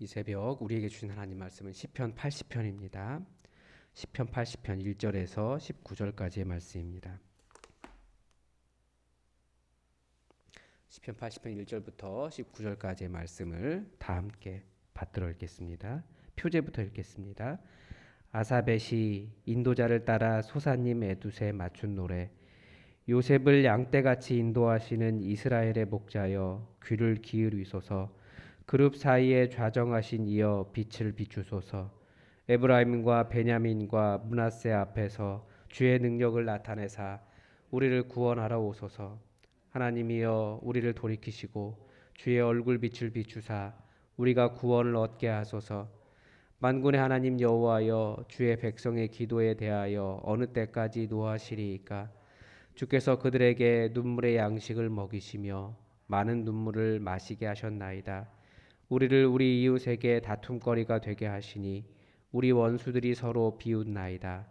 이 새벽 우리에게 주신 하나님 말씀은 시편 80편입니다. 시편 80편 1절에서 19절까지의 말씀입니다. 시편 80편 1절부터 19절까지의 말씀을 다 함께 받들어 읽겠습니다. 표제부터 읽겠습니다. 아삽의 시 인도자를 따라 소사님 에두세 맞춘 노래. 요셉을 양떼같이 인도하시는 이스라엘의 목자여 귀를 기울이소서. 그룹 사이에 좌정하신 이여 빛을 비추소서. 에브라임과 베냐민과 므낫세 앞에서 주의 능력을 나타내사 우리를 구원하러 오소서. 하나님이여 우리를 돌이키시고 주의 얼굴 빛을 비추사 우리가 구원을 얻게 하소서. 만군의 하나님 여호와여 주의 백성의 기도에 대하여 어느 때까지 노하시리이까. 주께서 그들에게 눈물의 양식을 먹이시며 많은 눈물을 마시게 하셨나이다. 우리를 우리 이웃에게 다툼거리가 되게 하시니 우리 원수들이 서로 비웃나이다.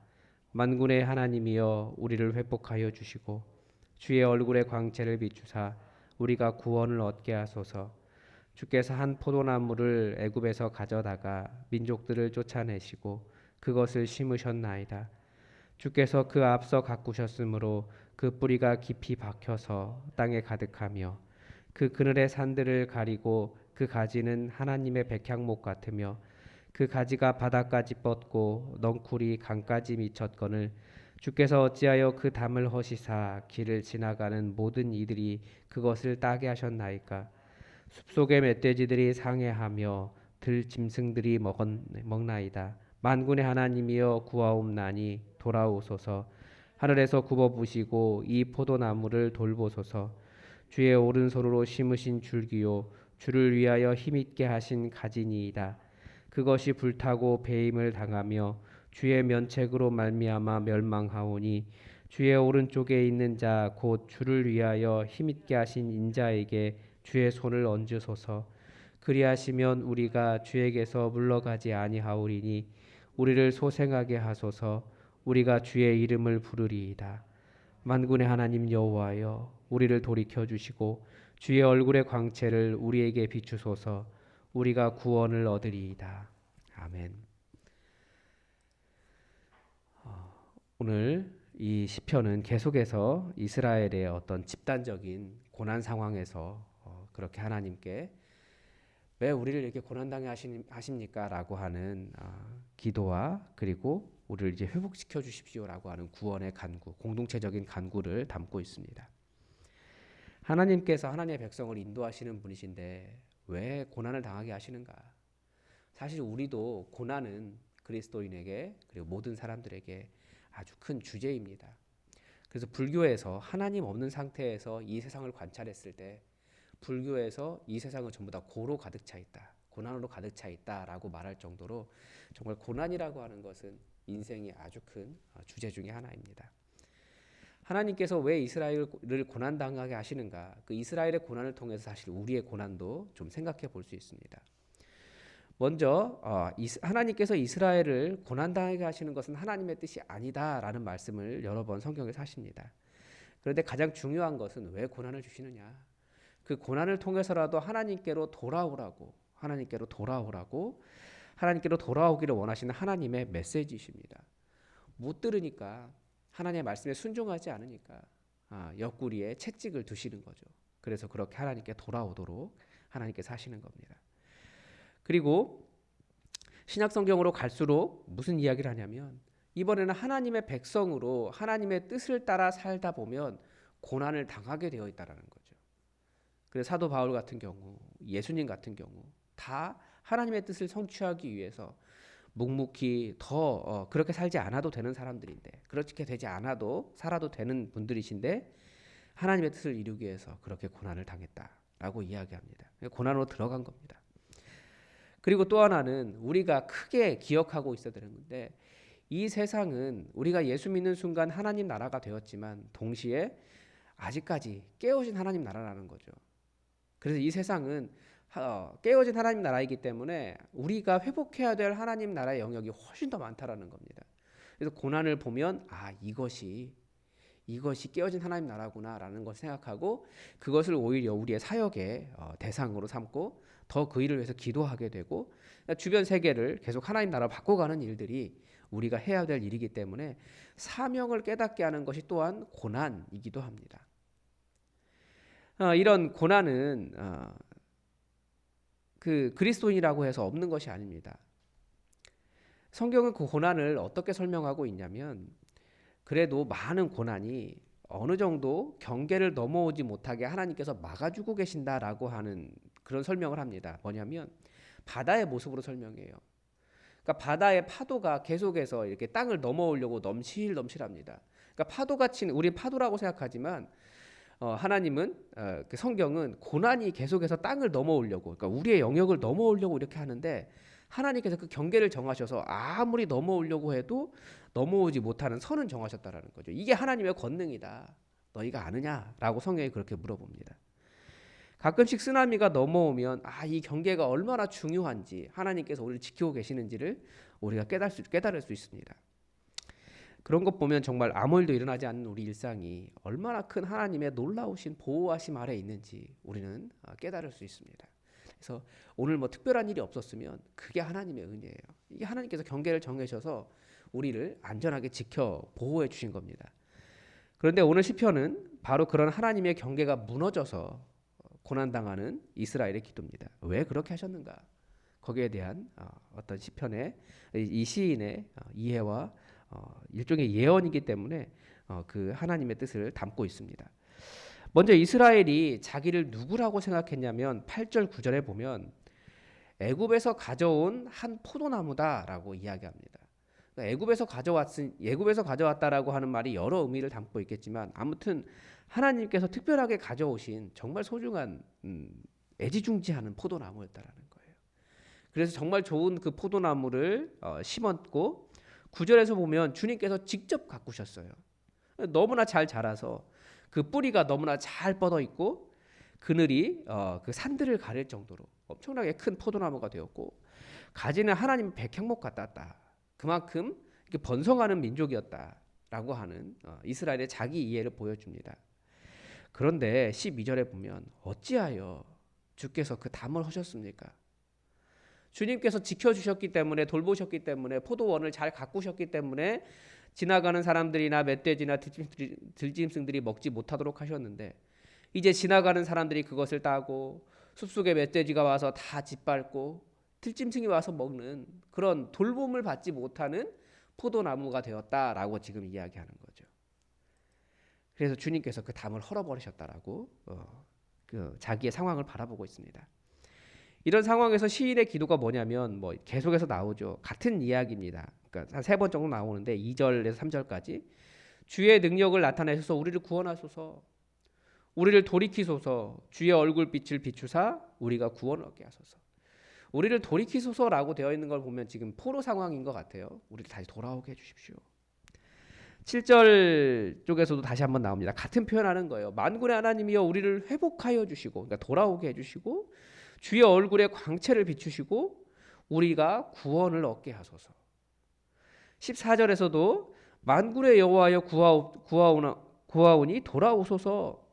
만군의 하나님이여 우리를 회복하여 주시고 주의 얼굴의 광채를 비추사 우리가 구원을 얻게 하소서. 주께서 한 포도나무를 애굽에서 가져다가 민족들을 쫓아내시고 그것을 심으셨나이다. 주께서 그 앞서 가꾸셨으므로 그 뿌리가 깊이 박혀서 땅에 가득하며 그 그늘의 산들을 가리고 그 가지는 하나님의 백향목 같으며 그 가지가 바닥까지 뻗고 넝쿨이 강까지 미쳤거늘 주께서 어찌하여 그 담을 허시사 길을 지나가는 모든 이들이 그것을 따게 하셨나이까. 숲속의 멧돼지들이 상해하며 들 짐승들이 먹나이다. 만군의 하나님이여 구하옵나니 돌아오소서. 하늘에서 굽어부시고 이 포도나무를 돌보소서. 주의 오른손으로 심으신 줄기요 주를 위하여 힘있게 하신 가지니이다. 그것이 불타고 배임을 당하며 주의 면책으로 말미암아 멸망하오니 주의 오른쪽에 있는 자 곧 주를 위하여 힘있게 하신 인자에게 주의 손을 얹으소서. 그리하시면 우리가 주에게서 물러가지 아니하오리니 우리를 소생하게 하소서. 우리가 주의 이름을 부르리이다. 만군의 하나님 여호와여 우리를 돌이켜 주시고 주의 얼굴의 광채를 우리에게 비추소서. 우리가 구원을 얻으리이다. 아멘. 오늘 이 시편은 계속해서 이스라엘의 어떤 집단적인 고난 상황에서 그렇게 하나님께 왜 우리를 이렇게 고난당해 하십니까? 라고 하는 기도와 그리고 우리를 이제 회복시켜 주십시오라고 하는 구원의 간구, 공동체적인 간구를 담고 있습니다. 하나님께서 하나님의 백성을 인도하시는 분이신데 왜 고난을 당하게 하시는가? 사실 우리도 고난은 그리스도인에게 그리고 모든 사람들에게 아주 큰 주제입니다. 그래서 불교에서 하나님 없는 상태에서 이 세상을 관찰했을 때 불교에서 이 세상은 전부 다 고로 가득 차 있다. 고난으로 가득 차 있다라고 말할 정도로 정말 고난이라고 하는 것은 인생의 아주 큰 주제 중에 하나입니다. 하나님께서 왜 이스라엘을 고난당하게 하시는가? 그 이스라엘의 고난을 통해서 사실 우리의 고난도 좀 생각해 볼 수 있습니다. 먼저 하나님께서 이스라엘을 고난당하게 하시는 것은 하나님의 뜻이 아니다라는 말씀을 여러 번 성경에서 하십니다. 그런데 가장 중요한 것은 왜 고난을 주시느냐? 그 고난을 통해서라도 하나님께로 돌아오라고 하나님께로 돌아오기를 원하시는 하나님의 메시지이십니다. 못 들으니까 하나님의 말씀에 순종하지 않으니까 옆구리에 채찍을 두시는 거죠. 그래서 그렇게 하나님께 돌아오도록 하나님께서 하시는 겁니다. 그리고 신약 성경으로 갈수록 무슨 이야기를 하냐면 이번에는 하나님의 백성으로 하나님의 뜻을 따라 살다 보면 고난을 당하게 되어 있다라는 거죠. 그래서 사도 바울 같은 경우, 예수님 같은 경우 다 하나님의 뜻을 성취하기 위해서 묵묵히 더 그렇게 살지 않아도 되는 사람들인데 그렇게 되지 않아도 살아도 되는 분들이신데 하나님의 뜻을 이루기 위해서 그렇게 고난을 당했다라고 이야기합니다. 고난으로 들어간 겁니다. 그리고 또 하나는 우리가 크게 기억하고 있어야 되는 건데 이 세상은 우리가 예수 믿는 순간 하나님 나라가 되었지만 동시에 아직까지 깨어진 하나님 나라라는 거죠. 그래서 이 세상은 깨어진 하나님 나라이기 때문에 우리가 회복해야 될 하나님 나라의 영역이 훨씬 더 많다라는 겁니다. 그래서 고난을 보면 이것이 깨어진 하나님 나라구나라는 것을 생각하고 그것을 오히려 우리의 사역의 대상으로 삼고 더 그 일을 위해서 기도하게 되고 주변 세계를 계속 하나님 나라로 바꿔가는 일들이 우리가 해야 될 일이기 때문에 사명을 깨닫게 하는 것이 또한 고난이기도 합니다. 이런 고난은 그 그리스도인이라고 해서 없는 것이 아닙니다. 성경은 그 고난을 어떻게 설명하고 있냐면 그래도 많은 고난이 어느 정도 경계를 넘어오지 못하게 하나님께서 막아주고 계신다라고 하는 그런 설명을 합니다. 뭐냐면 바다의 모습으로 설명해요. 그러니까 바다의 파도가 계속해서 이렇게 땅을 넘어오려고 넘실넘실합니다. 그러니까 파도가 치는 우리 파도라고 생각하지만 하나님은 그 성경은 고난이 계속해서 땅을 넘어오려고 그러니까 우리의 영역을 넘어오려고 이렇게 하는데 하나님께서 그 경계를 정하셔서 아무리 넘어오려고 해도 넘어오지 못하는 선은 정하셨다라는 거죠. 이게 하나님의 권능이다. 너희가 아느냐라고 성경이 그렇게 물어봅니다. 가끔씩 쓰나미가 넘어오면 이 경계가 얼마나 중요한지 하나님께서 우리를 지키고 계시는지를 우리가 깨달을 수 있습니다. 그런 것 보면 정말 아무 일도 일어나지 않는 우리 일상이 얼마나 큰 하나님의 놀라우신 보호하심 아래 있는지 우리는 깨달을 수 있습니다. 그래서 오늘 뭐 특별한 일이 없었으면 그게 하나님의 은혜예요. 이게 하나님께서 경계를 정하셔서 우리를 안전하게 지켜 보호해 주신 겁니다. 그런데 오늘 시편은 바로 그런 하나님의 경계가 무너져서 고난당하는 이스라엘의 기도입니다. 왜 그렇게 하셨는가? 거기에 대한 어떤 시편의 이 시인의 이해와 일종의 예언이기 때문에 그 하나님의 뜻을 담고 있습니다. 먼저 이스라엘이 자기를 누구라고 생각했냐면 8절 9절에 보면 애굽에서 가져온 한 포도나무다라고 이야기합니다. 애굽에서 가져왔다라고 하는 말이 여러 의미를 담고 있겠지만 아무튼 하나님께서 특별하게 가져오신 정말 소중한 애지중지하는 포도나무였다라는 거예요. 그래서 정말 좋은 그 포도나무를 심었고 9절에서 보면 주님께서 직접 가꾸셨어요. 너무나 잘 자라서 그 뿌리가 너무나 잘 뻗어 있고 그늘이 그 산들을 가릴 정도로 엄청나게 큰 포도나무가 되었고 가지는 하나님 백향목 같았다. 그만큼 번성하는 민족이었다라고 하는 이스라엘의 자기 이해를 보여줍니다. 그런데 12절에 보면 어찌하여 주께서 그 담을 하셨습니까? 주님께서 지켜주셨기 때문에 돌보셨기 때문에 포도원을 잘 가꾸셨기 때문에 지나가는 사람들이나 멧돼지나 들짐승들이 먹지 못하도록 하셨는데 이제 지나가는 사람들이 그것을 따고 숲속에 멧돼지가 와서 다 짓밟고 들짐승이 와서 먹는 그런 돌봄을 받지 못하는 포도나무가 되었다라고 지금 이야기하는 거죠. 그래서 주님께서 그 담을 헐어버리셨다라고 그 자기의 상황을 바라보고 있습니다. 이런 상황에서 시인의 기도가 뭐냐면 뭐 계속해서 나오죠. 같은 이야기입니다. 그러니까 한 3번 정도 나오는데 2절에서 3절까지 주의 능력을 나타내셔서 우리를 구원하소서 우리를 돌이키소서 주의 얼굴빛을 비추사 우리가 구원을 얻게 하소서. 우리를 돌이키소서라고 되어 있는 걸 보면 지금 포로 상황인 것 같아요. 우리를 다시 돌아오게 해주십시오. 7절 쪽에서도 다시 한번 나옵니다. 같은 표현하는 거예요. 만군의 하나님이여 우리를 회복하여 주시고 그러니까 돌아오게 해주시고 주의 얼굴에 광채를 비추시고 우리가 구원을 얻게 하소서. 14절에서도 만군의 여호와여 구하오니 돌아오소서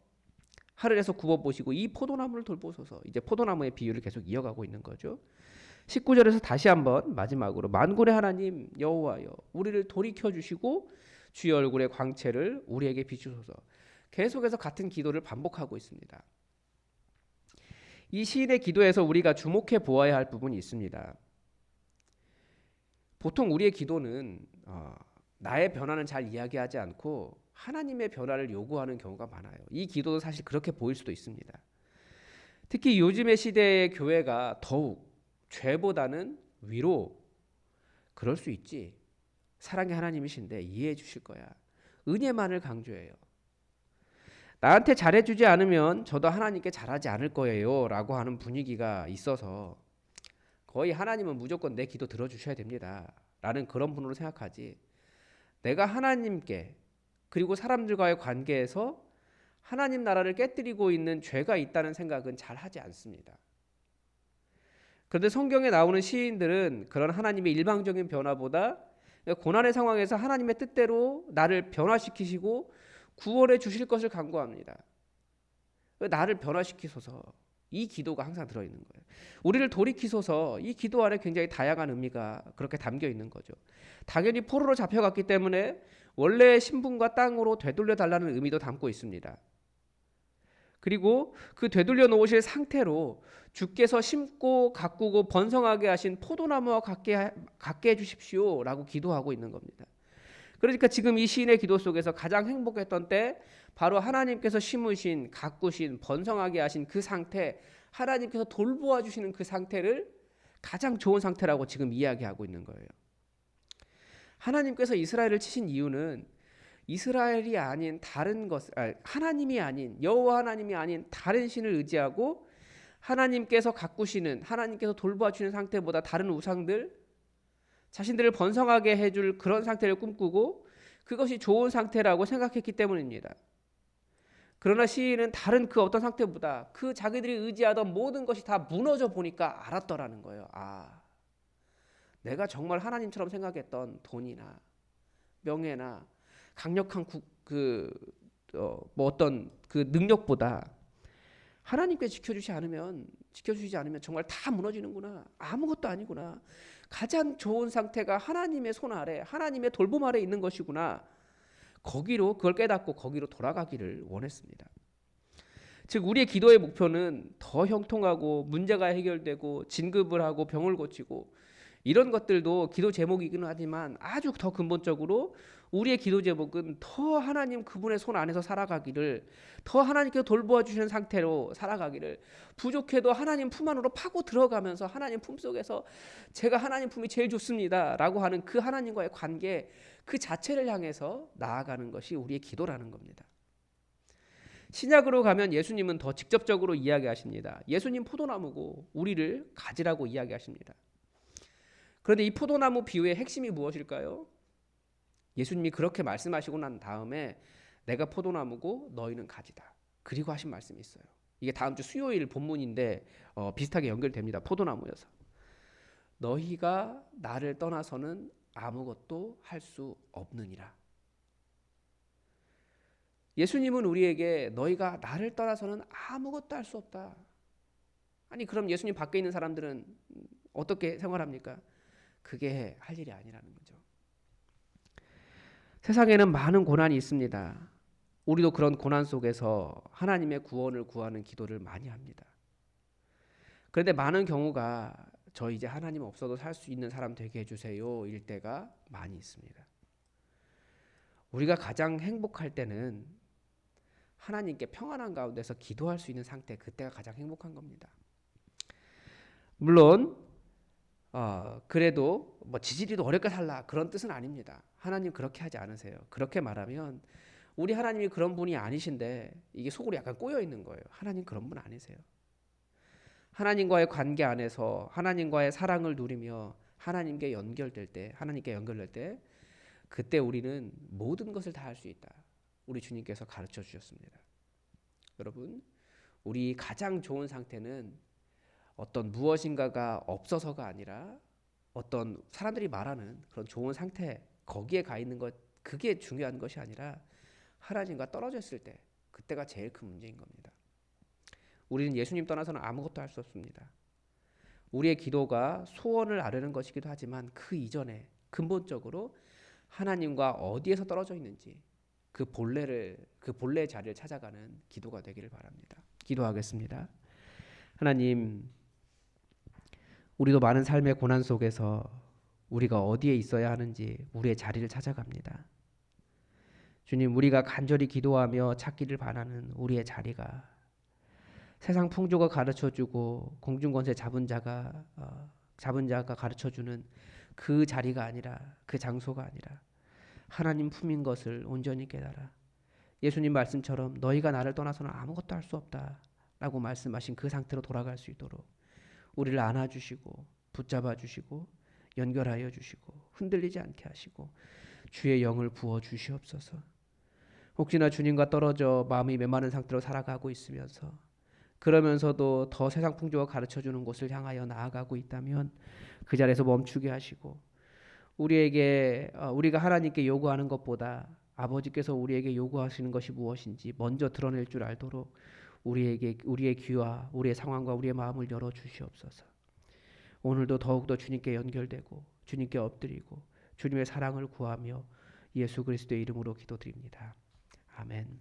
하늘에서 굽어보시고 이 포도나무를 돌보소서. 이제 포도나무의 비유를 계속 이어가고 있는 거죠. 19절에서 다시 한번 마지막으로 만군의 하나님 여호와여 우리를 돌이켜주시고 주의 얼굴의 광채를 우리에게 비추소서. 계속해서 같은 기도를 반복하고 있습니다. 이 시인의 기도에서 우리가 주목해 보아야 할 부분이 있습니다. 보통 우리의 기도는 나의 변화는 잘 이야기하지 않고 하나님의 변화를 요구하는 경우가 많아요. 이 기도도 사실 그렇게 보일 수도 있습니다. 특히 요즘의 시대의 교회가 더욱 죄보다는 위로 그럴 수 있지. 사랑의 하나님이신데 이해해 주실 거야. 은혜만을 강조해요. 나한테 잘해주지 않으면 저도 하나님께 잘하지 않을 거예요 라고 하는 분위기가 있어서 거의 하나님은 무조건 내 기도 들어주셔야 됩니다 라는 그런 분으로 생각하지 내가 하나님께 그리고 사람들과의 관계에서 하나님 나라를 깨뜨리고 있는 죄가 있다는 생각은 잘 하지 않습니다. 그런데 성경에 나오는 시인들은 그런 하나님의 일방적인 변화보다 고난의 상황에서 하나님의 뜻대로 나를 변화시키시고 구원해 주실 것을 간구합니다. 나를 변화시키소서. 이 기도가 항상 들어있는 거예요. 우리를 돌이키소서, 이 기도 안에 굉장히 다양한 의미가 그렇게 담겨 있는 거죠. 당연히 포로로 잡혀갔기 때문에 원래의 신분과 땅으로 되돌려 달라는 의미도 담고 있습니다. 그리고 그 되돌려 놓으실 상태로 주께서 심고 가꾸고 번성하게 하신 포도나무와 같게 해주십시오 라고 기도하고 있는 겁니다. 그러니까 지금 이 시인의 기도 속에서 가장 행복했던 때 바로 하나님께서 심으신, 가꾸신, 번성하게 하신 그 상태, 하나님께서 돌보아 주시는 그 상태를 가장 좋은 상태라고 지금 이야기하고 있는 거예요. 하나님께서 이스라엘을 치신 이유는 이스라엘이 아닌 다른 것, 하나님이 아닌, 여호와 하나님이 아닌 다른 신을 의지하고 하나님께서 가꾸시는, 하나님께서 돌보아 주시는 상태보다 다른 우상들, 자신들을 번성하게 해줄 그런 상태를 꿈꾸고 그것이 좋은 상태라고 생각했기 때문입니다. 그러나 시인은 다른 그 어떤 상태보다 그 자기들이 의지하던 모든 것이 다 무너져 보니까 알았더라는 거예요. 아, 내가 정말 하나님처럼 생각했던 돈이나 명예나 강력한 어떤 그 능력보다 하나님께 지켜주시지 않으면 정말 다 무너지는구나. 아무것도 아니구나. 가장 좋은 상태가 하나님의 손 아래, 하나님의 돌봄 아래 있는 것이구나. 그걸 깨닫고 거기로 돌아가기를 원했습니다. 즉 우리의 기도의 목표는 더 형통하고 문제가 해결되고 진급을 하고 병을 고치고 이런 것들도 기도 제목이기는 하지만 아주 더 근본적으로 우리의 기도 제목은 더 하나님 그분의 손 안에서 살아가기를, 더 하나님께서 돌보아 주시는 상태로 살아가기를, 부족해도 하나님 품 안으로 파고 들어가면서 하나님 품 속에서 제가 하나님 품이 제일 좋습니다 라고 하는 그 하나님과의 관계 그 자체를 향해서 나아가는 것이 우리의 기도라는 겁니다. 신약으로 가면 예수님은 더 직접적으로 이야기하십니다. 예수님 포도나무고 우리를 가지라고 이야기하십니다. 그런데 이 포도나무 비유의 핵심이 무엇일까요? 예수님이 그렇게 말씀하시고 난 다음에 내가 포도나무고 너희는 가지다. 그리고 하신 말씀이 있어요. 이게 다음 주 수요일 본문인데 비슷하게 연결됩니다. 포도나무여서. 너희가 나를 떠나서는 아무것도 할 수 없느니라. 예수님은 우리에게 너희가 나를 떠나서는 아무것도 할 수 없다. 아니 그럼 예수님 밖에 있는 사람들은 어떻게 생활합니까? 그게 할 일이 아니라는 거죠. 세상에는 많은 고난이 있습니다. 우리도 그런 고난 속에서 하나님의 구원을 구하는 기도를 많이 합니다. 그런데 많은 경우가 저 이제 하나님 없어도 살 수 있는 사람 되게 해주세요 일 때가 많이 있습니다. 우리가 가장 행복할 때는 하나님께 평안한 가운데서 기도할 수 있는 상태, 그때가 가장 행복한 겁니다. 물론 그래도 지지리도 어렵게 살라 그런 뜻은 아닙니다. 하나님 그렇게 하지 않으세요. 그렇게 말하면 우리 하나님이 그런 분이 아니신데 이게 속으로 약간 꼬여 있는 거예요. 하나님 그런 분 아니세요. 하나님과의 관계 안에서 하나님과의 사랑을 누리며 하나님께 연결될 때 그때 우리는 모든 것을 다 할 수 있다. 우리 주님께서 가르쳐 주셨습니다. 여러분, 우리 가장 좋은 상태는 어떤 무엇인가가 없어서가 아니라 어떤 사람들이 말하는 그런 좋은 상태 거기에 가 있는 것, 그게 중요한 것이 아니라 하나님과 떨어져 있을 때 그때가 제일 큰 문제인 겁니다. 우리는 예수님 떠나서는 아무것도 할 수 없습니다. 우리의 기도가 소원을 아뢰는 것이기도 하지만 그 이전에 근본적으로 하나님과 어디에서 떨어져 있는지 그 본래의 자리를 찾아가는 기도가 되기를 바랍니다. 기도하겠습니다. 하나님, 우리도 많은 삶의 고난 속에서 우리가 어디에 있어야 하는지 우리의 자리를 찾아갑니다. 주님, 우리가 간절히 기도하며 찾기를 바라는 우리의 자리가 세상 풍조가 가르쳐주고 공중권세 잡은 자가 가르쳐주는 그 자리가 아니라, 그 장소가 아니라 하나님 품인 것을 온전히 깨달아 예수님 말씀처럼 너희가 나를 떠나서는 아무것도 할 수 없다 라고 말씀하신 그 상태로 돌아갈 수 있도록 우리를 안아주시고 붙잡아 주시고 연결하여 주시고 흔들리지 않게 하시고 주의 영을 부어 주시옵소서. 혹시나 주님과 떨어져 마음이 메마른 상태로 살아가고 있으면서 그러면서도 더 세상 풍조가 가르쳐주는 곳을 향하여 나아가고 있다면 그 자리에서 멈추게 하시고 우리가 하나님께 요구하는 것보다 아버지께서 우리에게 요구하시는 것이 무엇인지 먼저 드러낼 줄 알도록 우리의 귀와 우리의 상황과 우리의 마음을 열어 주시옵소서. 오늘도 더욱더 주님께 연결되고 주님께 엎드리고 주님의 사랑을 구하며 예수 그리스도의 이름으로 기도드립니다. 아멘.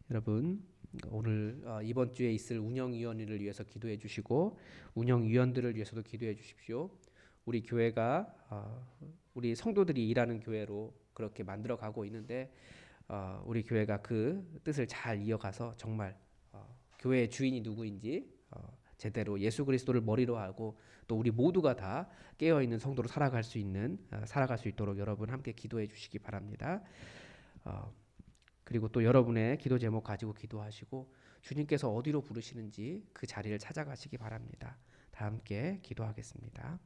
여러분 오늘 이번 주에 있을 운영위원회를 위해서 기도해 주시고 운영위원들을 위해서도 기도해 주십시오. 우리 교회가 우리 성도들이 일하는 교회로 그렇게 만들어 가고 있는데 우리 교회가 그 뜻을 잘 이어가서 정말 교회의 주인이 누구인지 제대로 예수 그리스도를 머리로 하고 또 우리 모두가 다 깨어 있는 성도로 살아갈 수 있도록 여러분 함께 기도해 주시기 바랍니다. 그리고 또 여러분의 기도 제목 가지고 기도하시고 주님께서 어디로 부르시는지 그 자리를 찾아가시기 바랍니다. 다 함께 기도하겠습니다.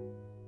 음.